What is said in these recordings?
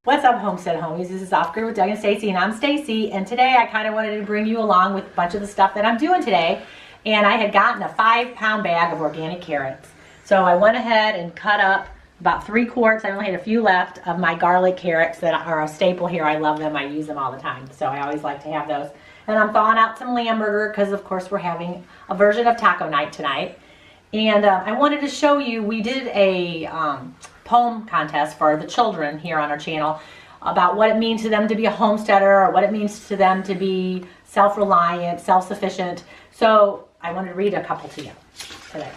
What's up, Homestead Homies? This is Off Grid with Doug and Stacy, and I'm Stacy, and today I kind of wanted to bring you along with a bunch of the stuff that I'm doing today. And I had gotten a 5-pound bag of organic carrots. So I went ahead and cut up about 3 quarts. I only had a few left of my garlic carrots that are a staple here. I love them. I use them all the time. So I always like to have those. And I'm thawing out some lamb burger because, of course, we're having a version of taco night tonight. And I wanted to show you, we did a poem contest for the children here on our channel about what it means to them to be a homesteader, or what it means to them to be self-reliant, self-sufficient. So I wanted to read a couple to you today.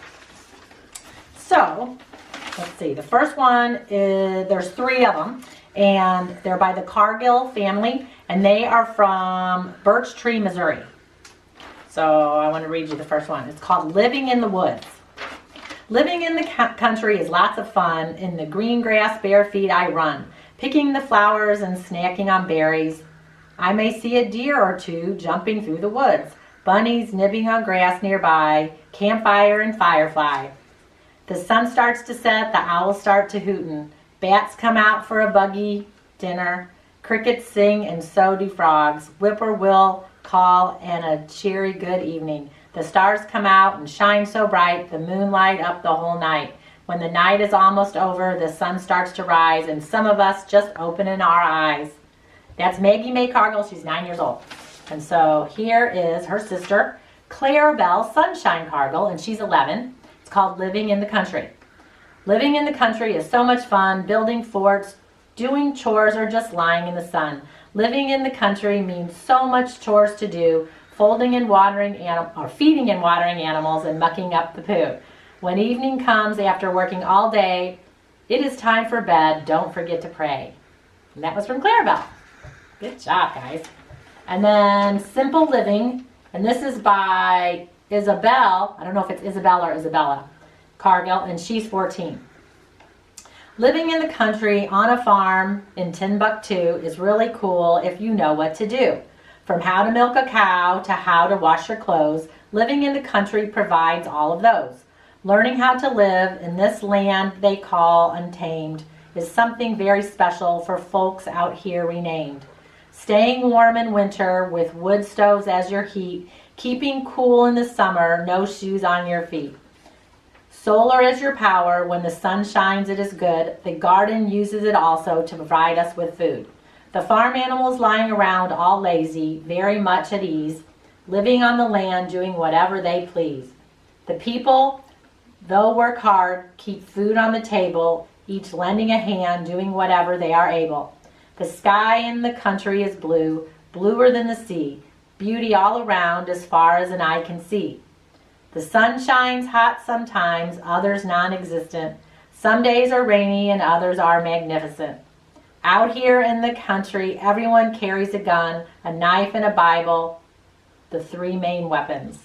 So let's see, the first one is, there's 3 of them, and they're by the Cargill family, and they are from Birch Tree, Missouri. So I want to read you the first one. It's called Living in the Woods. Living in the country is lots of fun. In the green grass bare feet I run, picking the flowers and snacking on berries. I may see a deer or two jumping through the woods, bunnies nibbling on grass nearby, campfire and firefly. The sun starts to set, the owls start to hootin', bats come out for a buggy dinner, crickets sing and so do frogs, whippoorwill call and a cheery good evening. The stars come out and shine so bright, the moonlight up the whole night. When the night is almost over, the sun starts to rise, and some of us just opening our eyes. That's Maggie Mae Cargill. She's 9 years old. And so here is her sister, Clarabelle Sunshine Cargill, and she's 11. It's called Living in the Country. Living in the country is so much fun, building forts, doing chores, or just lying in the sun. Living in the country means so much chores to do, folding and watering feeding and watering animals and mucking up the poo. When evening comes after working all day, it is time for bed. Don't forget to pray. And that was from Clarabelle. Good job, guys. And then Simple Living, and this is by Isabel. I don't know if it's Isabel or Isabella Cargill, and she's 14. Living in the country on a farm in Timbuktu is really cool if you know what to do. From how to milk a cow to how to wash your clothes, living in the country provides all of those. Learning how to live in this land they call untamed is something very special for folks out here renamed. Staying warm in winter with wood stoves as your heat, keeping cool in the summer, no shoes on your feet. Solar is your power. When the sun shines, it is good. The garden uses it also to provide us with food. The farm animals lying around all lazy, very much at ease, living on the land, doing whatever they please. The people, though work hard, keep food on the table, each lending a hand, doing whatever they are able. The sky in the country is blue, bluer than the sea, beauty all around as far as an eye can see. The sun shines hot sometimes, others non-existent. Some days are rainy and others are magnificent. Out here in the country, everyone carries a gun, a knife, and a Bible, the 3 main weapons.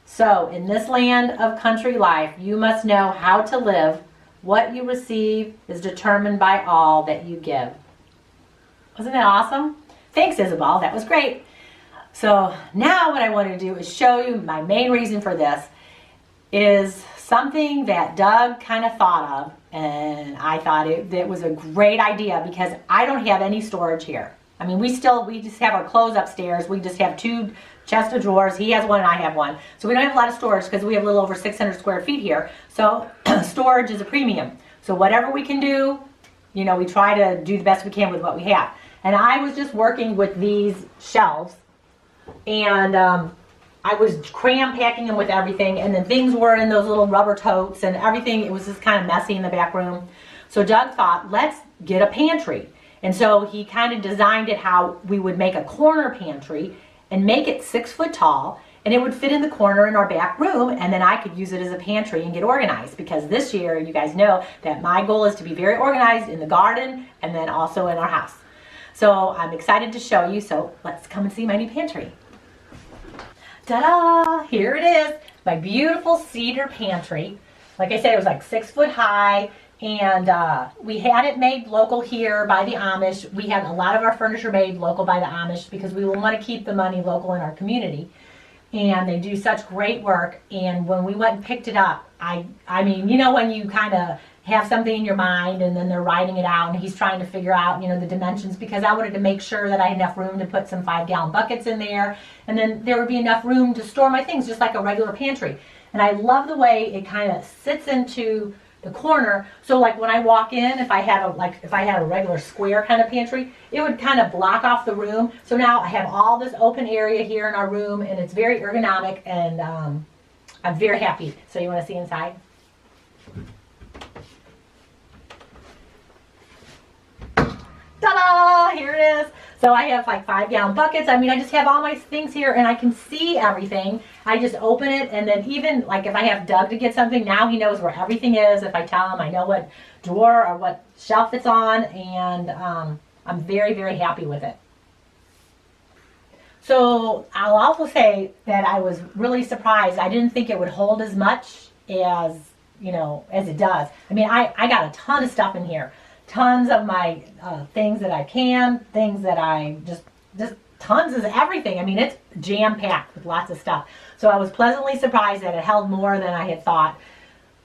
So, in this land of country life, you must know how to live. What you receive is determined by all that you give. Wasn't that awesome? Thanks, Isabel. That was great. So, now what I want to do is show you my main reason for this is something that Doug kind of thought of, and I thought it was a great idea because I don't have any storage here. I mean, we just have our clothes upstairs. We just have 2 chests of drawers. He has one and I have one. So we don't have a lot of storage because we have a little over 600 square feet here. So storage is a premium. So whatever we can do, you know, we try to do the best we can with what we have. And I was just working with these shelves, and I was cram packing them with everything, and then things were in those little rubber totes and everything. It was just kind of messy in the back room. So Doug thought, let's get a pantry. And so he kind of designed it how we would make a corner pantry and make it 6 foot tall, and it would fit in the corner in our back room, and then I could use it as a pantry and get organized, because this year, you guys know that my goal is to be very organized in the garden and then also in our house. So I'm excited to show you, so let's come and see my new pantry. Ta-da! Here it is, my beautiful cedar pantry. Like I said, it was like 6 foot high, and we had it made local here by the Amish. We had a lot of our furniture made local by the Amish because we want to keep the money local in our community. And they do such great work. And when we went and picked it up, I mean, you know, when you kind of have something in your mind and then they're writing it out and he's trying to figure out, you know, the dimensions, because I wanted to make sure that I had enough room to put some 5-gallon buckets in there, and then there would be enough room to store my things just like a regular pantry. And I love the way it kind of sits into the corner. So like when I walk in, if I had a regular square kind of pantry, it would kind of block off the room. So now I have all this open area here in our room, and it's very ergonomic, and I'm very happy. So you want to see inside? Ta-da! Here it is. So I have like 5-gallon buckets. I mean, I just have all my things here and I can see everything. I just open it, and then even like if I have Doug to get something, now he knows where everything is. If I tell him, I know what drawer or what shelf it's on, and I'm very, very happy with it. So I'll also say that I was really surprised. I didn't think it would hold as much as, you know, as it does. I mean, I got a ton of stuff in here. Tons of my things that I can, things that I just tons of everything. I mean, it's jam-packed with lots of stuff. So I was pleasantly surprised that it held more than I had thought.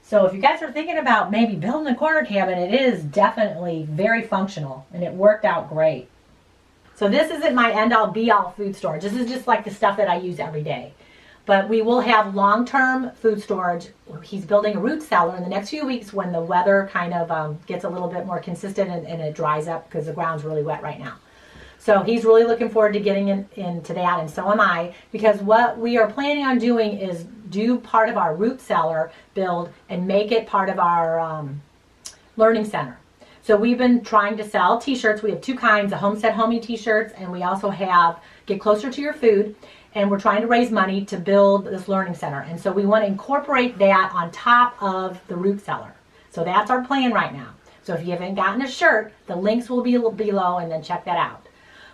So if you guys are thinking about maybe building a corner cabinet, it is definitely very functional, and it worked out great. So this isn't my end-all be-all food storage. This is just like the stuff that I use every day. But we will have long-term food storage. He's building a root cellar in the next few weeks when the weather kind of gets a little bit more consistent and it dries up, because the ground's really wet right now. So he's really looking forward to getting into that, and so am I, because what we are planning on doing is do part of our root cellar build and make it part of our learning center. So we've been trying to sell t-shirts. We have 2 kinds, of Homestead Homey t-shirts, and we also have Get Closer to Your Food. And we're trying to raise money to build this learning center. And so we want to incorporate that on top of the root cellar. So that's our plan right now. So if you haven't gotten a shirt, the links will be below, and then check that out.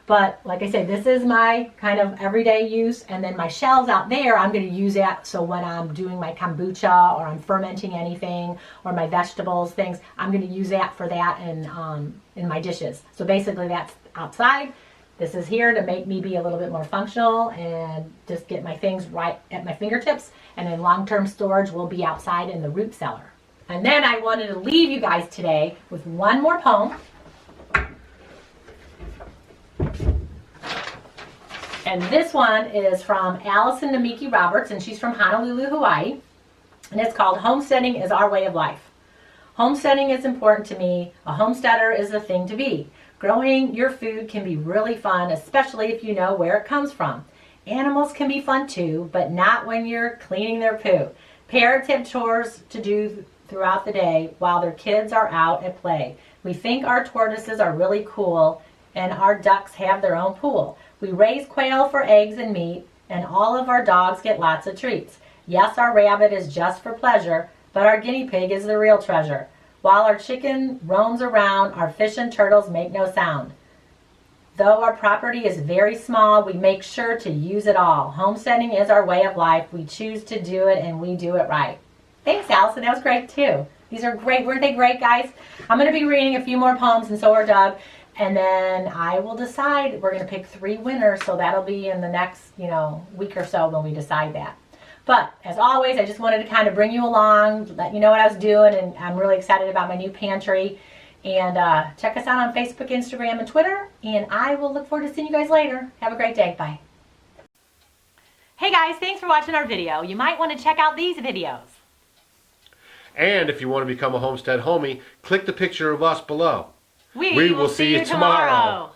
But like I said, this is my kind of everyday use. And then my shelves out there, I'm going to use that. So when I'm doing my kombucha, or I'm fermenting anything, or my vegetables, things, I'm going to use that for that in my dishes. So basically that's outside. This is here to make me be a little bit more functional and just get my things right at my fingertips. And then long-term storage will be outside in the root cellar. And then I wanted to leave you guys today with one more poem. And this one is from Allison Namiki Roberts, and she's from Honolulu, Hawaii. And it's called Homesteading is Our Way of Life. Homesteading is important to me. A homesteader is the thing to be. Growing your food can be really fun, especially if you know where it comes from. Animals can be fun too, but not when you're cleaning their poo. Parents have chores to do throughout the day while their kids are out at play. We think our tortoises are really cool, and our ducks have their own pool. We raise quail for eggs and meat, and all of our dogs get lots of treats. Yes, our rabbit is just for pleasure, but our guinea pig is the real treasure. While our chicken roams around, our fish and turtles make no sound. Though our property is very small, we make sure to use it all. Homesteading is our way of life. We choose to do it, and we do it right. Thanks, Allison. That was great, too. These are great. Weren't they great, guys? I'm going to be reading a few more poems, and so are Doug. And then I will decide. We're going to pick 3 winners, so that'll be in the next, week or so when we decide that. But as always, I just wanted to kind of bring you along, let you know what I was doing, and I'm really excited about my new pantry. And check us out on Facebook, Instagram, and Twitter, and I will look forward to seeing you guys later. Have a great day. Bye. Hey guys, thanks for watching our video. You might want to check out these videos. And if you want to become a Homestead Homie, click the picture of us below. We will see you tomorrow.